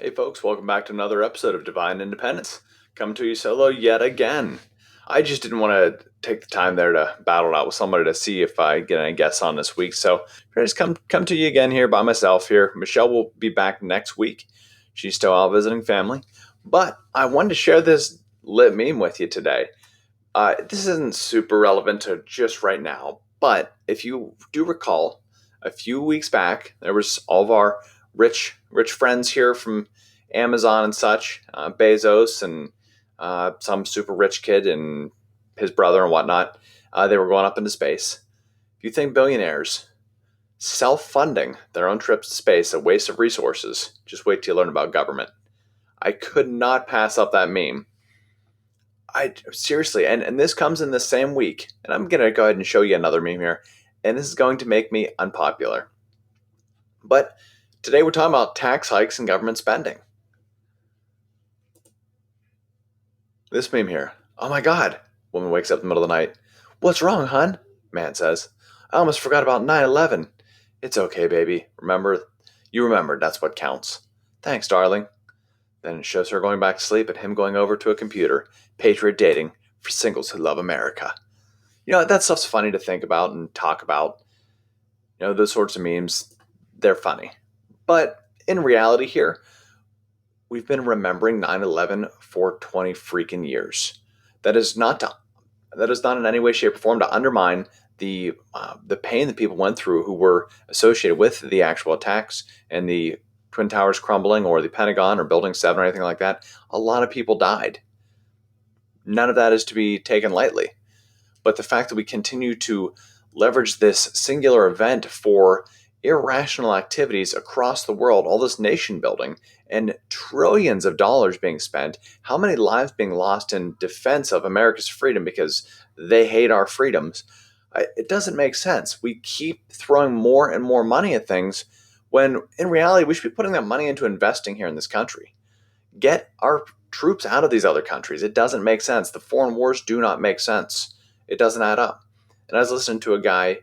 Hey folks, welcome back to another episode of Divine Independence. Come to you solo yet again. I just didn't want to take the time there to battle it out with somebody to see if I get any guests on this week. So I just come to you again here by myself here. Michelle will be back next week. She's still out visiting family. But I wanted to share this lit meme with you today. This isn't super relevant to just right now, but if you do recall, a few weeks back, there was all of our rich friends here from Amazon and such, Bezos and some super rich kid and his brother and whatnot. They were going up into space. If you think billionaires self-funding their own trips to space a waste of resources, just wait till you learn about government. I could not pass up that meme. I seriously, and this comes in the same week, and I'm gonna go ahead and show you another meme here, and this is going to make me unpopular. But today we're talking about tax hikes and government spending. This meme here. Oh my God. Woman wakes up in the middle of the night. What's wrong, hun? Man says. I almost forgot about 9/11. It's okay, baby. You remembered. That's what counts. Thanks, darling. Then it shows her going back to sleep and him going over to a computer. Patriot dating for singles who love America. That stuff's funny to think about and talk about. Those sorts of memes, they're funny. But in reality here, we've been remembering 9/11 for 20 freaking years. That is not in any way, shape, or form to undermine the pain that people went through who were associated with the actual attacks and the Twin Towers crumbling or the Pentagon or Building 7 or anything like that. A lot of people died. None of that is to be taken lightly. But the fact that we continue to leverage this singular event for irrational activities across the world, all this nation building, and trillions of dollars being spent, how many lives being lost in defense of America's freedom because they hate our freedoms, it doesn't make sense. We keep throwing more and more money at things when in reality we should be putting that money into investing here in this country. Get our troops out of these other countries. It doesn't make sense. The foreign wars do not make sense. It doesn't add up. And I was listening to a guy,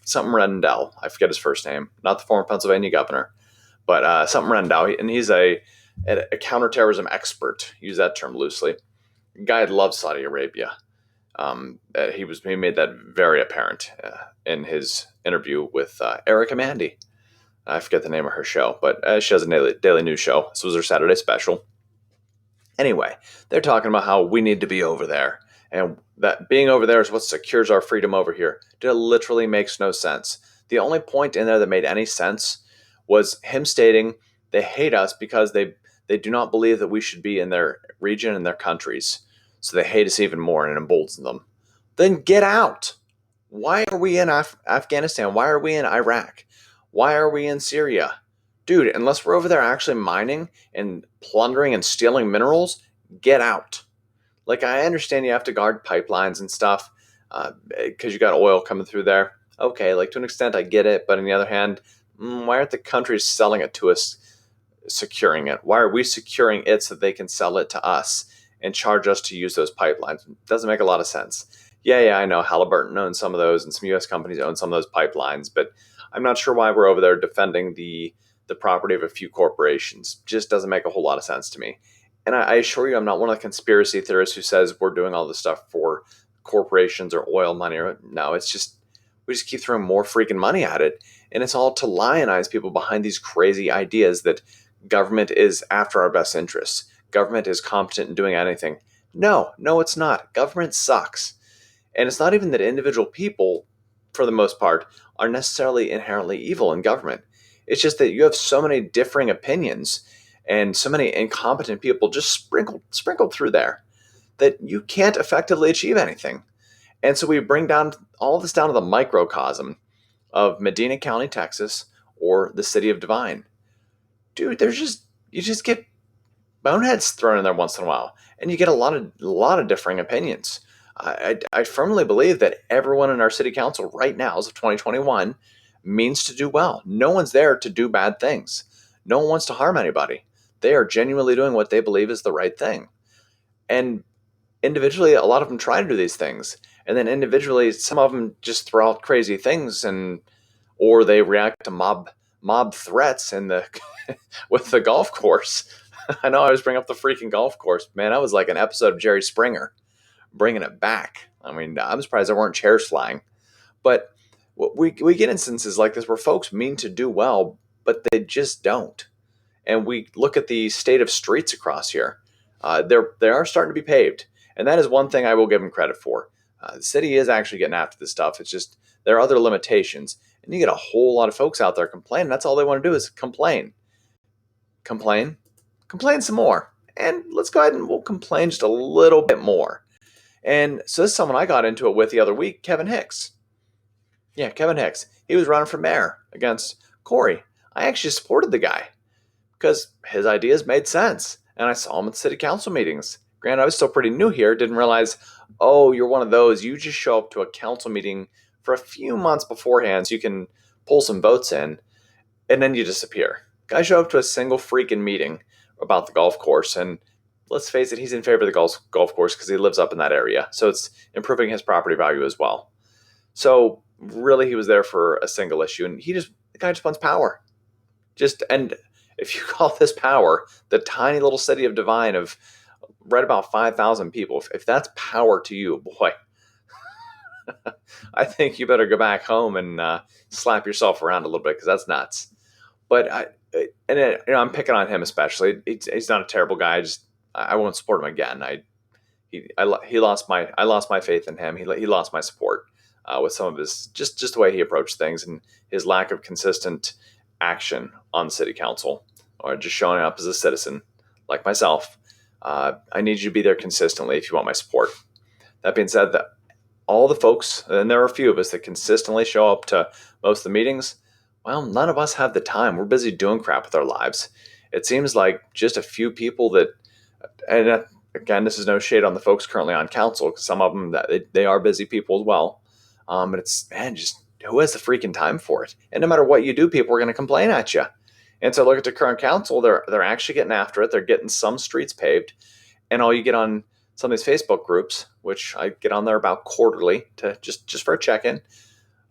something Rendell, I forget his first name, not the former Pennsylvania governor, but something Rendell, and he's a counterterrorism expert. Use that term loosely. The guy loves Saudi Arabia. He made that very apparent in his interview with Erica Mandy. I forget the name of her show, but she has a daily news show. This was her Saturday special. Anyway, they're talking about how we need to be over there, and that being over there is what secures our freedom over here. It literally makes no sense. The only point in there that made any sense was him stating they hate us because they do not believe that we should be in their region and their countries. So they hate us even more and it emboldens them. Then get out. Why are we in Afghanistan? Why are we in Iraq? Why are we in Syria? Dude, unless we're over there actually mining and plundering and stealing minerals, get out. Like, I understand you have to guard pipelines and stuff because you got oil coming through there. Okay, like to an extent, I get it. But on the other hand, why aren't the countries selling it to us, securing it? Why are we securing it so they can sell it to us and charge us to use those pipelines? It doesn't make a lot of sense. Yeah, I know Halliburton owns some of those and some U.S. companies own some of those pipelines, but I'm not sure why we're over there defending the property of a few corporations. Just doesn't make a whole lot of sense to me. And I assure you, I'm not one of the conspiracy theorists who says we're doing all this stuff for corporations or oil money. No, it's just we just keep throwing more freaking money at it. And it's all to lionize people behind these crazy ideas that government is after our best interests. Government is competent in doing anything. No, it's not. Government sucks. And it's not even that individual people, for the most part, are necessarily inherently evil in government. It's just that you have so many differing opinions and so many incompetent people just sprinkled through there that you can't effectively achieve anything. And so we bring down all this down to the microcosm of Medina County, Texas, or the City of Devine. Dude, you just get boneheads thrown in there once in a while, and you get a lot of differing opinions. I firmly believe that everyone in our city council right now, as of 2021, means to do well. No one's there to do bad things. No one wants to harm anybody. They are genuinely doing what they believe is the right thing. And individually, a lot of them try to do these things. And then individually, some of them just throw out crazy things or they react to mob threats in the with the golf course. I know I always bring up the freaking golf course. Man, that was like an episode of Jerry Springer, bringing it back. I mean, I'm surprised there weren't chairs flying. But we get instances like this where folks mean to do well, but they just don't. And we look at the state of streets across here. They are starting to be paved, and that is one thing I will give them credit for. The city is actually getting after this stuff. It's just there are other limitations, and you get a whole lot of folks out there complaining. That's all they want to do is complain, complain, complain some more, and let's go ahead and we'll complain just a little bit more. And so this is someone I got into it with the other week, Kevin Hicks. Yeah, Kevin Hicks. He was running for mayor against Corey. I actually supported the guy because his ideas made sense. And I saw him at city council meetings. Granted, I was still pretty new here, didn't realize, oh, you're one of those. You just show up to a council meeting for a few months beforehand so you can pull some votes in, and then you disappear. Guy showed up to a single freaking meeting about the golf course, and let's face it, he's in favor of the golf course because he lives up in that area. So it's improving his property value as well. So really, he was there for a single issue, and the guy just wants power. And if you call this power, the tiny little city of Devine of right about 5,000 people, if that's power to you, boy, I think you better go back home and slap yourself around a little bit because that's nuts. But I'm picking on him especially. He's not a terrible guy. I won't support him again. I lost my faith in him. He lost my support with some of his just the way he approached things and his lack of consistent action on the city council or just showing up as a citizen like myself. I need you to be there consistently if you want my support. That being said, that all the folks, and there are a few of us that consistently show up to most of the meetings, well, none of us have the time. We're busy doing crap with our lives. It seems like just a few people that, and again, this is no shade on the folks currently on council, because some of them, they are busy people as well. But it's, man, just who has the freaking time for it? And no matter what you do, people are going to complain at you. And so look at the current council, they're actually getting after it. They're getting some streets paved. And all you get on some of these Facebook groups, which I get on there about quarterly to just for a check-in.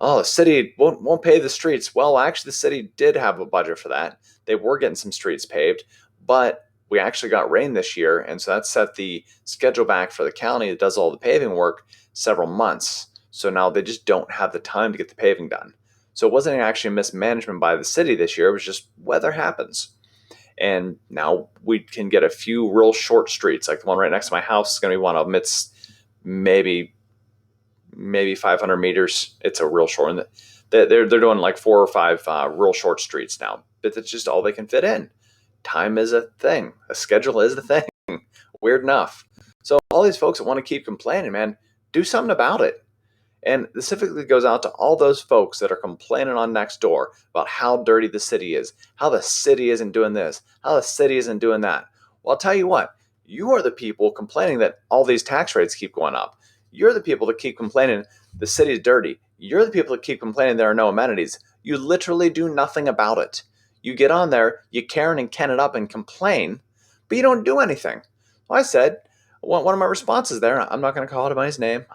Oh, the city won't pave the streets. Well, actually, the city did have a budget for that. They were getting some streets paved, but we actually got rain this year, and so that set the schedule back for the county that does all the paving work several months. So now they just don't have the time to get the paving done. So it wasn't actually mismanagement by the city this year. It was just weather happens. And now we can get a few real short streets, like the one right next to my house is going to be one of them. It's maybe 500 meters. It's a real short. And they're doing like 4 or 5 real short streets now. But it's just all they can fit in. Time is a thing. A schedule is the thing. Weird enough. So all these folks that want to keep complaining, man, do something about it. And this specifically goes out to all those folks that are complaining on Nextdoor about how dirty the city is, how the city isn't doing this, how the city isn't doing that. Well, I'll tell you what, you are the people complaining that all these tax rates keep going up. You're the people that keep complaining the city is dirty. You're the people that keep complaining there are no amenities. You literally do nothing about it. You get on there, you Karen and Ken it up and complain, but you don't do anything. Well, I said, one of my responses there, I'm not going to call anybody's name.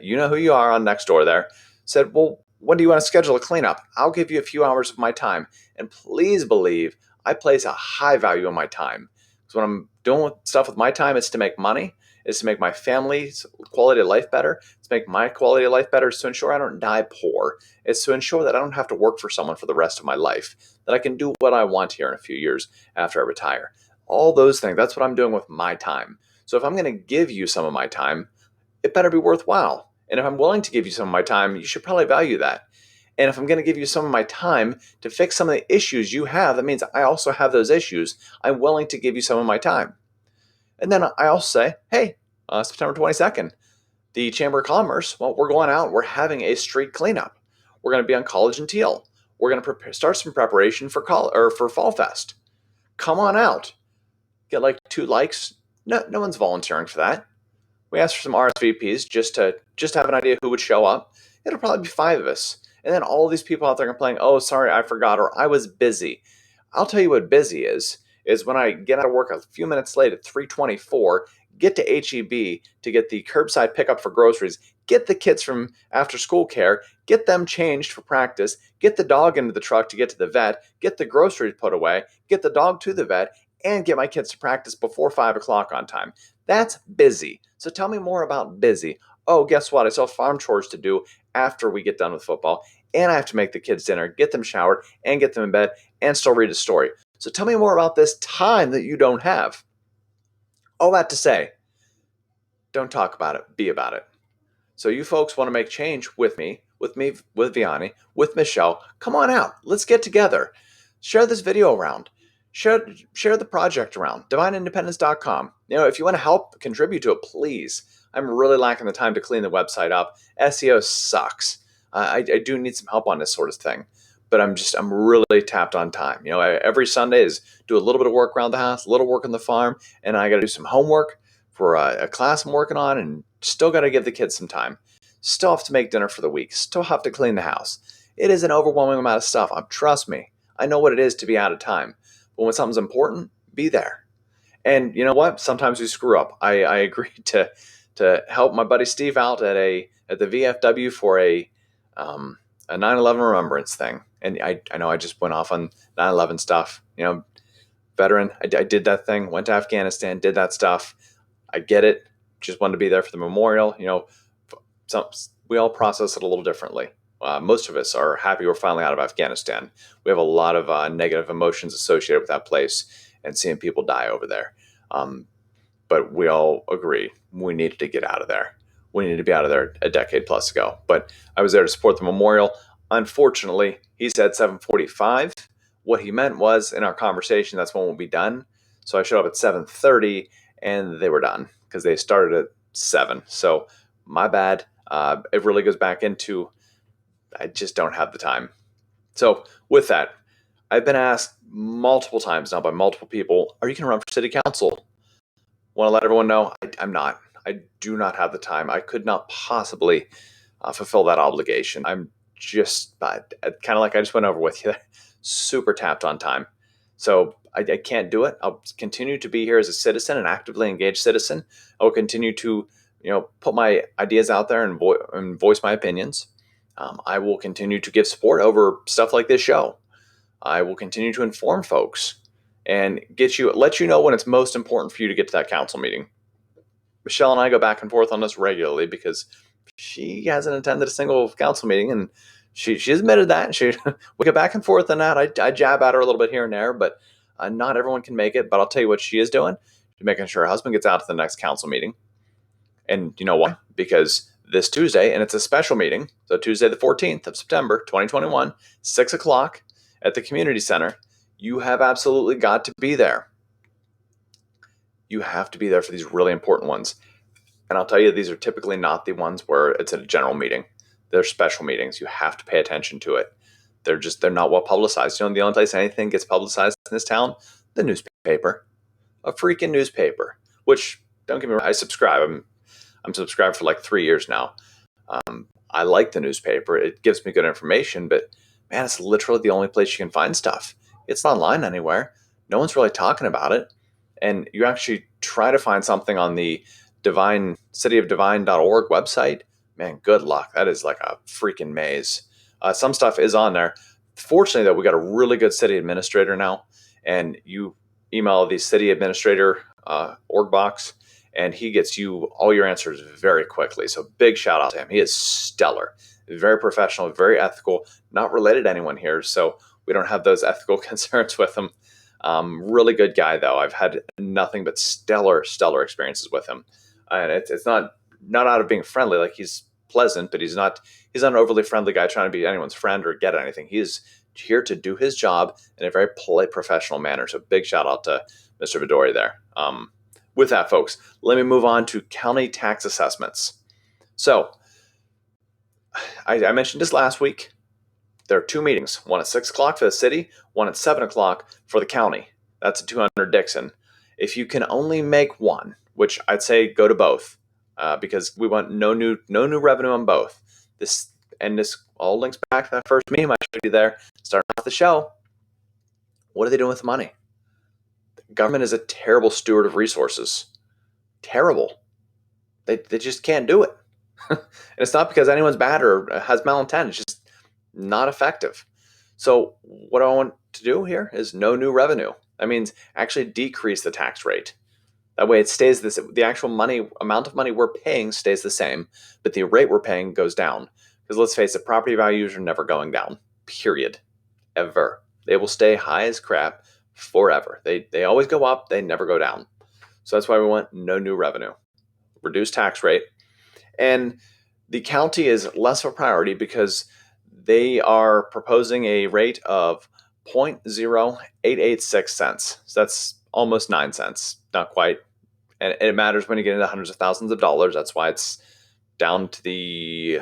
You know who you are on Nextdoor there, said, well, when do you want to schedule a cleanup? I'll give you a few hours of my time. And please believe I place a high value on my time. Because when I'm doing stuff with my time, it's to make money. It's to make my family's quality of life better. It's to make my quality of life better. It's to ensure I don't die poor. It's to ensure that I don't have to work for someone for the rest of my life. That I can do what I want here in a few years after I retire. All those things, that's what I'm doing with my time. So if I'm going to give you some of my time, it better be worthwhile. And if I'm willing to give you some of my time, you should probably value that. And if I'm going to give you some of my time to fix some of the issues you have, that means I also have those issues. I'm willing to give you some of my time. And then I also say, hey, September 22nd, the Chamber of Commerce, well, we're going out. We're having a street cleanup. We're going to be on College and Teal. We're going to start some preparation for Fall Fest. Come on out. Get like 2 likes. No one's volunteering for that. We asked for some RSVPs just to have an idea who would show up. It'll probably be 5 of us. And then all these people out there complaining, oh, sorry, I forgot, or I was busy. I'll tell you what busy is when I get out of work a few minutes late at 3:24, get to HEB to get the curbside pickup for groceries, get the kids from after school care, get them changed for practice, get the dog into the truck to get to the vet, get the groceries put away, get the dog to the vet, and get my kids to practice before 5 o'clock on time. That's busy. So tell me more about busy. Oh, guess what? I still have farm chores to do after we get done with football, and I have to make the kids dinner, get them showered, and get them in bed, and still read a story. So tell me more about this time that you don't have. All that to say, don't talk about it, be about it. So you folks want to make change with Vianney, with Michelle, come on out. Let's get together. Share this video around. Share the project around. DivineIndependence.com. If you want to help contribute to it, please. I'm really lacking the time to clean the website up. SEO sucks. I do need some help on this sort of thing. But I'm really tapped on time. Every Sunday is do a little bit of work around the house, a little work on the farm, and I got to do some homework for a class I'm working on, and still got to give the kids some time. Still have to make dinner for the week. Still have to clean the house. It is an overwhelming amount of stuff. Trust me. I know what it is to be out of time. But when something's important, be there. And you know what? Sometimes we screw up. I agreed to help my buddy Steve out at the VFW for a 9/11 remembrance thing. And I know I just went off on 9/11 stuff. Veteran. I did that thing. Went to Afghanistan. Did that stuff. I get it. Just wanted to be there for the memorial. We all process it a little differently. Most of us are happy we're finally out of Afghanistan. We have a lot of negative emotions associated with that place and seeing people die over there. But we all agree we needed to get out of there. We needed to be out of there a decade plus ago. But I was there to support the memorial. Unfortunately, he said 7:45. What he meant was in our conversation, that's when we'll be done. So I showed up at 7:30 and they were done because they started at 7. So my bad. It really goes back into I just don't have the time. So with that, I've been asked multiple times now by multiple people, are you going to run for city council? Want to let everyone know I'm not. I do not have the time. I could not possibly fulfill that obligation. I'm just kind of like I just went over with you, super tapped on time. So I can't do it. I'll continue to be here as a citizen, an actively engaged citizen. I will continue to put my ideas out there and voice my opinions. I will continue to give support over stuff like this show. I will continue to inform folks and let you know when it's most important for you to get to that council meeting. Michelle and I go back and forth on this regularly because she hasn't attended a single council meeting, and she's admitted that. We go back and forth on that. I jab at her a little bit here and there, but not everyone can make it. But I'll tell you what she is doing. She's making sure her husband gets out to the next council meeting. And you know why? Because this Tuesday, and it's a special meeting, so Tuesday the 14th of September, 2021, 6 o'clock at the community center, you have absolutely got to be there. You have to be there for these really important ones. And I'll tell you, these are typically not the ones where it's a general meeting. They're special meetings. You have to pay attention to it. They're not well publicized. The only place anything gets publicized in this town, the newspaper. A freaking newspaper. Which, don't get me wrong, I subscribe. I'm subscribed for like 3 years now. I like the newspaper. It gives me good information, but man, it's literally the only place you can find stuff. It's not online anywhere. No one's really talking about it. And you actually try to find something on the cityofdevine.org website. Man, good luck. That is like a freaking maze. Some stuff is on there. Fortunately, though, we got a really good city administrator now. And you email the city administrator org box, and he gets you all your answers very quickly. So big shout out to him. He is stellar, very professional, very ethical, not related to anyone here. So we don't have those ethical concerns with him. Really good guy, though. I've had nothing but stellar experiences with him. And it's not out of being friendly. Like, he's pleasant, but he's not an overly friendly guy trying to be anyone's friend or get anything. He is here to do his job in a very polite, professional manner. So big shout out to Mr. Vidori there. With that, folks, let me move on to county tax assessments. So I mentioned this last week. There are 2 meetings, one at 6 o'clock for the city, one at 7 o'clock for the county. That's a 200 Dixon. If you can only make one, which I'd say go to both, because we want no new revenue on both. This all links back to that first meme I showed you there, starting off the show. What are they doing with the money? The government is a terrible steward of resources. Terrible. They just can't do it. And it's not because anyone's bad or has malintent. It's just not effective. So what I want to do here is no new revenue. That means actually decrease the tax rate. That way it stays this. The actual amount of money we're paying stays the same, but the rate we're paying goes down. Because let's face it, property values are never going down. Period. Ever. They will stay high as crap forever. They always go up. They never go down. So that's why we want no new revenue. Reduce tax rate. And the county is less of a priority because they are proposing a rate of 0.0886 cents. So that's almost 9 cents. Not quite. And it matters when you get into hundreds of thousands of dollars. That's why it's down to the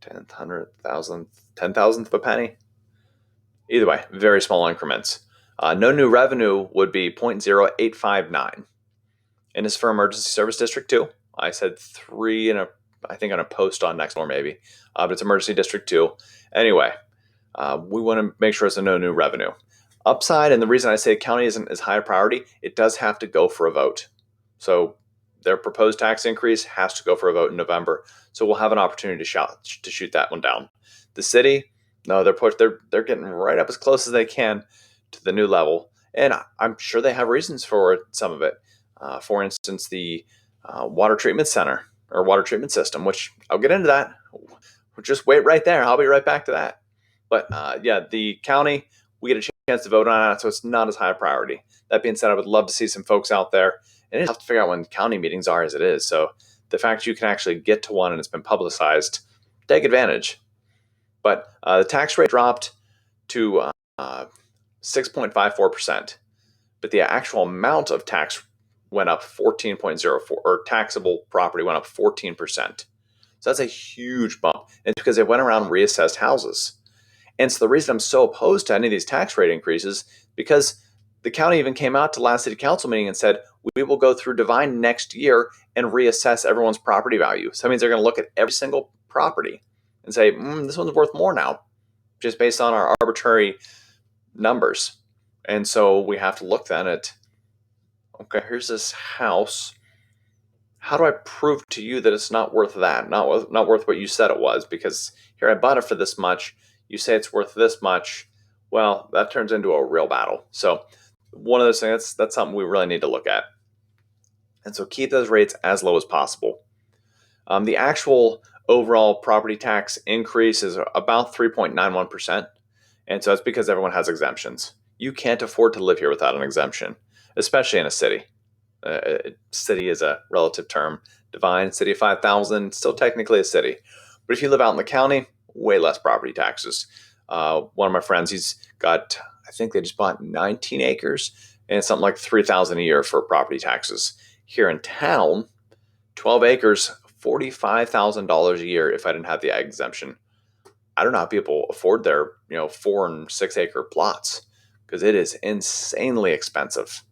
10th, 100,000th, 10,000th of a penny. Either way, very small increments. No new revenue would be 0.0859. And this is for emergency service district 2. I said 3 I think on a post on Nextdoor maybe. But it's emergency district 2. Anyway, we want to make sure it's a no new revenue. Upside, and the reason I say county isn't as high a priority, it does have to go for a vote. So their proposed tax increase has to go for a vote in November. So we'll have an opportunity to shoot that one down. The city, no, they're getting right up as close as they can to the new level, and I'm sure they have reasons for some of it. For instance, the water treatment center or water treatment system, which I'll get into that. Just wait right there. I'll be right back to that. But yeah, the county, we get a chance to vote on it, so it's not as high a priority. That being said, I would love to see some folks out there, and it's tough to figure out when county meetings are as it is. So the fact you can actually get to one and it's been publicized, take advantage. But the tax rate dropped to 6.54%, but the actual amount of tax went up 14.04, or taxable property went up 14%. So that's a huge bump. And it's because they went around and reassessed houses. And so the reason I'm so opposed to any of these tax rate increases, because the county even came out to last city council meeting and said, we will go through Devine next year and reassess everyone's property value. So that means they're going to look at every single property and say, this one's worth more now, just based on our arbitrary numbers. And so we have to look then at, okay, here's this house. How do I prove to you that it's not worth that, not worth what you said it was? Because here I bought it for this much. You say it's worth this much. Well, that turns into a real battle. So one of those things, that's something we really need to look at. And so keep those rates as low as possible. The actual overall property tax increase is about 3.91%. And so it's because everyone has exemptions. You can't afford to live here without an exemption, especially in a city. City is a relative term. Devine, city of 5,000, still technically a city. But if you live out in the county, way less property taxes. One of my friends, he's got, I think they just bought 19 acres and something like $3,000 a year for property taxes. Here in town, 12 acres, $45,000 a year if I didn't have the ag exemption. I don't know how people afford their 4 and 6 acre plots, because it is insanely expensive.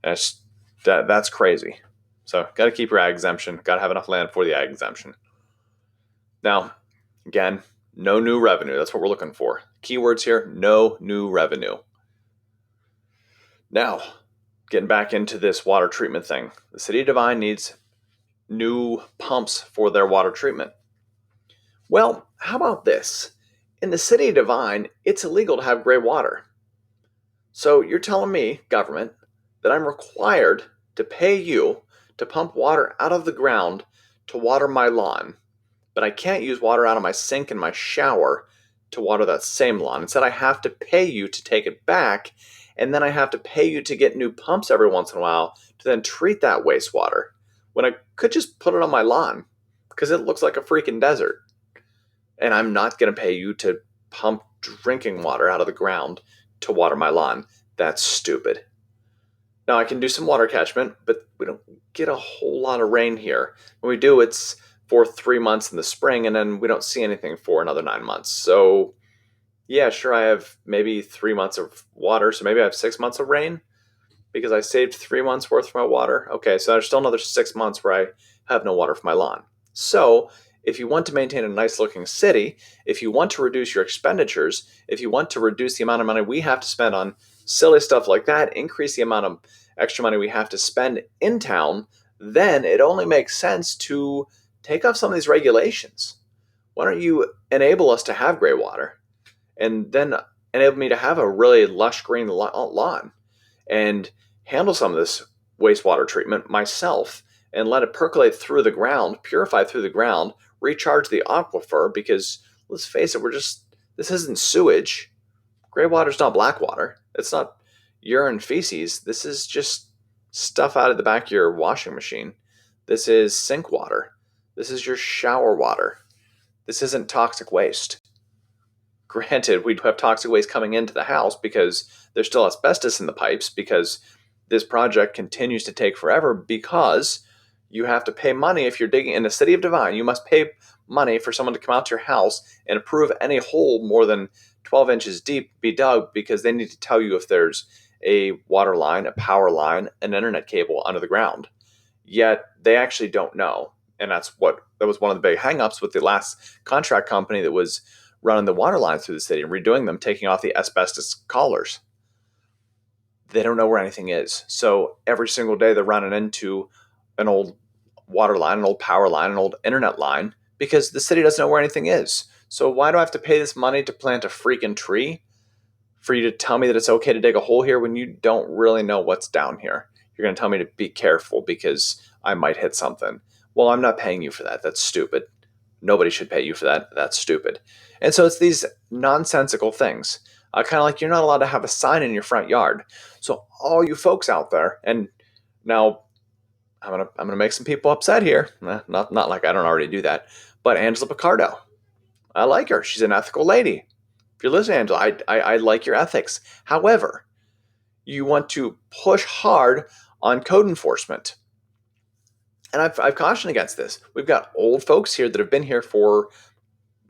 That's crazy. So got to keep your ag exemption. Got to have enough land for the ag exemption. Now, again, no new revenue. That's what we're looking for. Keywords here, no new revenue. Now, getting back into this water treatment thing. The City of Devine needs new pumps for their water treatment. Well, how about this? In the City of Devine, it's illegal to have gray water. So you're telling me, government, that I'm required to pay you to pump water out of the ground to water my lawn, but I can't use water out of my sink and my shower to water that same lawn. Instead, I have to pay you to take it back, and then I have to pay you to get new pumps every once in a while to then treat that wastewater, when I could just put it on my lawn because it looks like a freaking desert. And I'm not going to pay you to pump drinking water out of the ground to water my lawn. That's stupid. Now, I can do some water catchment, but we don't get a whole lot of rain here. When we do, it's for 3 months in the spring, and then we don't see anything for another 9 months. So, yeah, sure, I have maybe 3 months of water, so maybe I have 6 months of rain because I saved 3 months worth of my water. Okay, so there's still another 6 months where I have no water for my lawn. So, if you want to maintain a nice looking city, if you want to reduce your expenditures, if you want to reduce the amount of money we have to spend on silly stuff like that, increase the amount of extra money we have to spend in town, then it only makes sense to take off some of these regulations. Why don't you enable us to have gray water and then enable me to have a really lush green lawn and handle some of this wastewater treatment myself and let it percolate through the ground, purify through the ground, recharge the aquifer because let's face it, this isn't sewage. Gray water's not black water. It's not urine feces. This is just stuff out of the back of your washing machine. This is sink water. This is your shower water. This isn't toxic waste. Granted, we do have toxic waste coming into the house because there's still asbestos in the pipes because this project continues to take forever because you have to pay money if you're digging in the City of Devine. You must pay money for someone to come out to your house and approve any hole more than 12 inches deep be dug because they need to tell you if there's a water line, a power line, an internet cable under the ground. Yet they actually don't know. And that was one of the big hangups with the last contract company that was running the water lines through the city and redoing them, taking off the asbestos collars. They don't know where anything is. So every single day they're running into an old water line, an old power line, an old internet line because the city doesn't know where anything is. So why do I have to pay this money to plant a freaking tree for you to tell me that it's okay to dig a hole here when you don't really know what's down here? You're going to tell me to be careful because I might hit something. Well, I'm not paying you for that. That's stupid. Nobody should pay you for that. That's stupid. And so it's these nonsensical things. Kind of like you're not allowed to have a sign in your front yard. So all you folks out there, and now I'm gonna make some people upset here. Not like I don't already do that, but Angela Picardo, I like her. She's an ethical lady. If you're listening, Angela, I like your ethics. However, you want to push hard on code enforcement. And I've cautioned against this. We've got old folks here that have been here for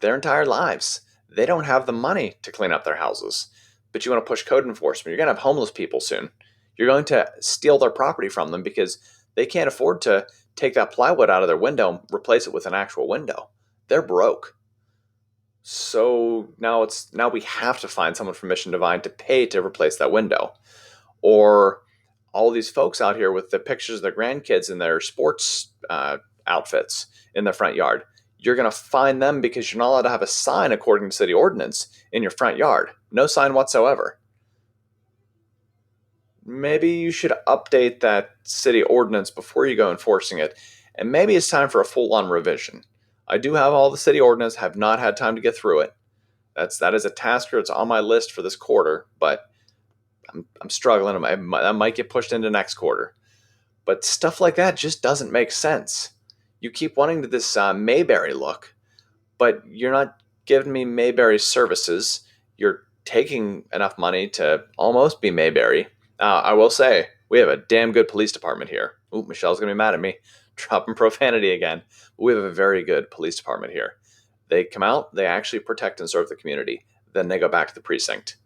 their entire lives. They don't have the money to clean up their houses. But you want to push code enforcement. You're going to have homeless people soon. You're going to steal their property from them because they can't afford to take that plywood out of their window and replace it with an actual window. They're broke. So now we have to find someone from Mission Divine to pay to replace that window. Or all these folks out here with the pictures of their grandkids in their sports outfits in their front yard. You're going to fine them because you're not allowed to have a sign according to city ordinance in your front yard. No sign whatsoever. Maybe you should update that city ordinance before you go enforcing it. And maybe it's time for a full-on revision. I do have all the city ordinance, have not had time to get through it. That is a task that's on my list for this quarter, but I'm struggling. That might get pushed into next quarter. But stuff like that just doesn't make sense. You keep wanting to this Mayberry look, but you're not giving me Mayberry services. You're taking enough money to almost be Mayberry. I will say, we have a damn good police department here. Ooh, Michelle's going to be mad at me. Dropping profanity again. But we have a very good police department here. They come out, they actually protect and serve the community. Then they go back to the precinct.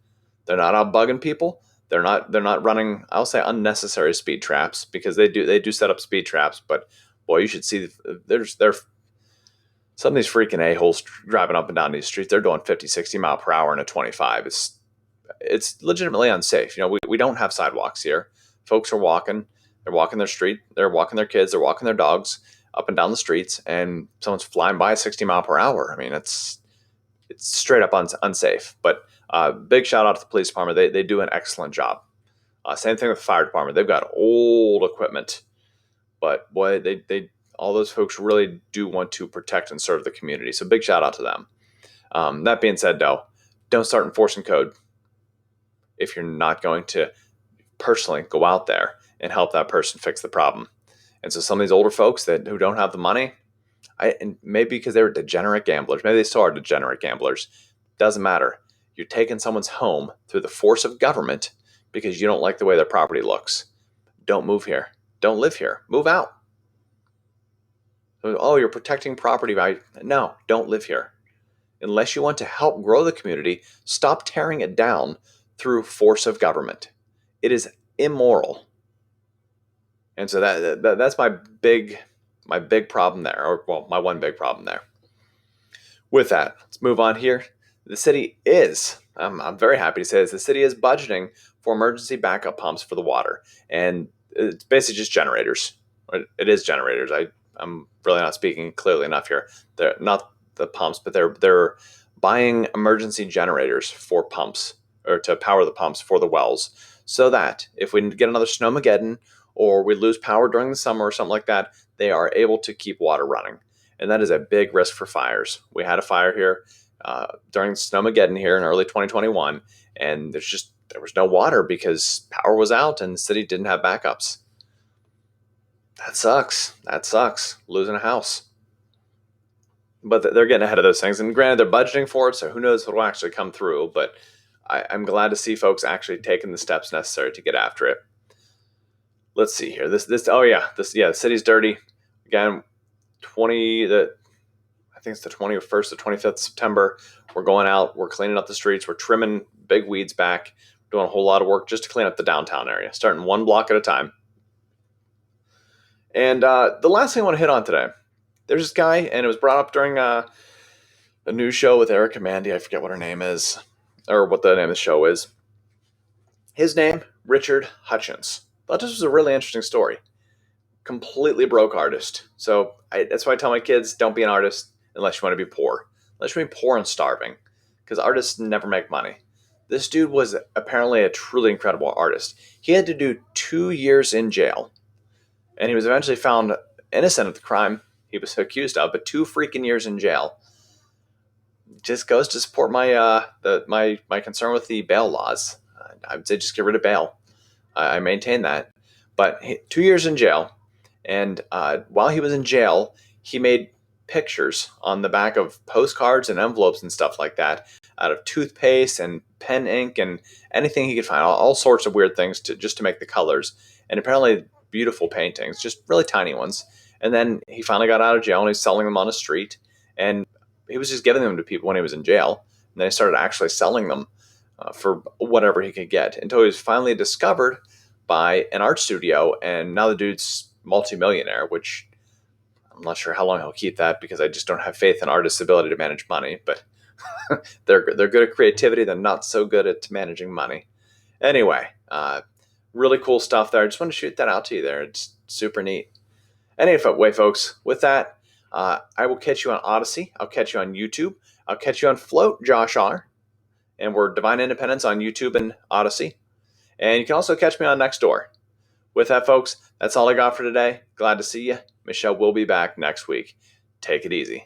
They're not out bugging people. They're not running, I'll say, unnecessary speed traps because they do set up speed traps. But boy, you should see there's some of these freaking a-holes driving up and down these streets. They're doing 50, 60 mile per hour in a 25. It's legitimately unsafe. We don't have sidewalks here. Folks are walking. They're walking their street. They're walking their kids. They're walking their dogs up and down the streets, and someone's flying by 60 mile per hour. I mean, it's straight up unsafe. But big shout out to the police department. They do an excellent job. Same thing with the fire department. They've got old equipment, but boy, they all those folks really do want to protect and serve the community. So big shout out to them. That being said, though, don't start enforcing code if you're not going to personally go out there and help that person fix the problem. And so some of these older folks who don't have the money, and maybe because they were degenerate gamblers, maybe they still are degenerate gamblers, doesn't matter. You're taking someone's home through the force of government because you don't like the way their property looks. Don't move here. Don't live here. Move out. Oh, you're protecting property right? No, don't live here. Unless you want to help grow the community, stop tearing it down through force of government. It is immoral. And so that's my big problem there, or well, my one big problem there. With that, let's move on here. The city is, I'm very happy to say this, the city is budgeting for emergency backup pumps for the water. And it's basically just generators. It is generators. I'm really not speaking clearly enough here. They're not the pumps, but they're buying emergency generators for pumps or to power the pumps for the wells, so that if we get another snowmageddon or we lose power during the summer or something like that, they are able to keep water running. And that is a big risk for fires. We had a fire here during snowmageddon here in early 2021, and there was no water because power was out and the city didn't have backups. That sucks. That sucks. Losing a house. But they're getting ahead of those things. And granted, they're budgeting for it, so who knows what will actually come through. But I'm glad to see folks actually taking the steps necessary to get after it. Let's see here. The city's dirty. Again, 20 the I think it's the 21st to 25th of September. We're going out, we're cleaning up the streets, we're trimming big weeds back, doing a whole lot of work just to clean up the downtown area, starting one block at a time. And the last thing I want to hit on today, there's this guy, and it was brought up during a news show with Erica Mandy. I forget what her name is, or what the name of the show is. His name, Richard Hutchins. I thought this was a really interesting story. Completely broke artist. That's why I tell my kids, don't be an artist unless you want to be poor. Unless you want to be poor and starving, because artists never make money. This dude was apparently a truly incredible artist. He had to do 2 years in jail, and he was eventually found innocent of the crime he was accused of, but 2 freaking years in jail. Just goes to support my concern with the bail laws. I would say just get rid of bail. I maintain that. But 2 years in jail, and while he was in jail, he made pictures on the back of postcards and envelopes and stuff like that out of toothpaste and pen ink and anything he could find, all sorts of weird things just to make the colors. And apparently beautiful paintings, just really tiny ones. And then he finally got out of jail and he's selling them on the street. And he was just giving them to people when he was in jail. And then he started actually selling them for whatever he could get until he was finally discovered by an art studio. And now the dude's multimillionaire, which I'm not sure how long he'll keep that because I just don't have faith in artists' ability to manage money. But they're good at creativity. They're not so good at managing money. Anyway, really cool stuff there. I just want to shoot that out to you there. It's super neat. Anyway, folks, with that, I will catch you on Odyssey. I'll catch you on YouTube. I'll catch you on Float, Josh R. And we're Divine Independence on YouTube and Odyssey. And you can also catch me on Nextdoor. With that, folks, that's all I got for today. Glad to see you. Michelle will be back next week. Take it easy.